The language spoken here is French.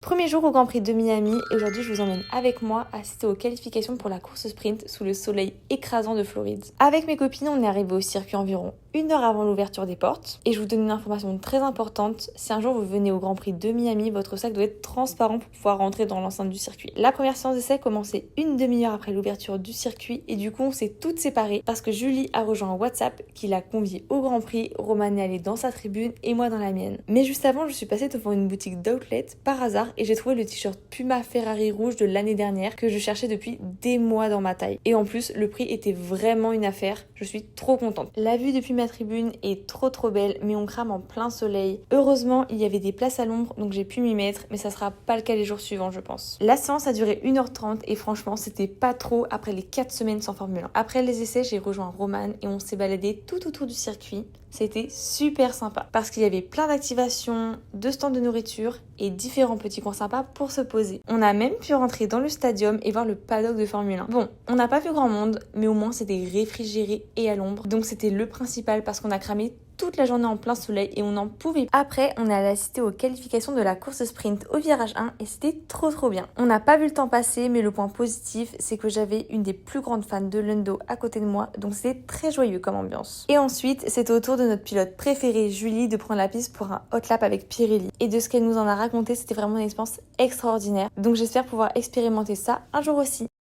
Premier jour au Grand Prix de Miami et aujourd'hui je vous emmène avec moi assister aux qualifications pour la course sprint sous le soleil écrasant de Floride. Avec mes copines, on est arrivé au circuit environ 1 heure avant l'ouverture des portes et je vous donne une information très importante, si un jour vous venez au Grand Prix de Miami, votre sac doit être transparent pour pouvoir rentrer dans l'enceinte du circuit. La première séance d'essai commençait une demi-heure après l'ouverture du circuit et du coup on s'est toutes séparées parce que Julie a rejoint un WhatsApp qui l'a conviée au Grand Prix, Roman est allée dans sa tribune et moi dans la mienne. Mais juste avant, je suis passée devant une boutique d'outlet par hasard et j'ai trouvé le t-shirt Puma Ferrari rouge de l'année dernière que je cherchais depuis des mois dans ma taille. Et en plus, le prix était vraiment une affaire, je suis trop contente. La vue depuis ma tribune est trop belle, mais on crame en plein soleil. Heureusement, il y avait des places à l'ombre, donc j'ai pu m'y mettre, mais ça sera pas le cas les jours suivants, je pense. La séance a duré 1h30 et franchement, c'était pas trop après les 4 semaines sans Formule 1. Après les essais, j'ai rejoint Roman et on s'est baladé tout autour du circuit. C'était super sympa parce qu'il y avait plein d'activations, de stands de nourriture et différents petits coins sympas pour se poser. On a même pu rentrer dans le stadium et voir le paddock de Formule 1. Bon, on n'a pas vu grand monde, mais au moins c'était réfrigéré et à l'ombre, donc c'était le principal parce qu'on a cramé toute la journée en plein soleil et on n'en pouvait pas. Après, on est allé assister aux qualifications de la course sprint au virage 1 et c'était trop bien. On n'a pas vu le temps passer, mais le point positif, c'est que j'avais une des plus grandes fans de Lando à côté de moi, donc c'était très joyeux comme ambiance. Et ensuite, c'était au tour de notre pilote préférée, Julie, de prendre la piste pour un hot lap avec Pirelli. Et de ce qu'elle nous en a raconté, c'était vraiment une expérience extraordinaire. Donc j'espère pouvoir expérimenter ça un jour aussi.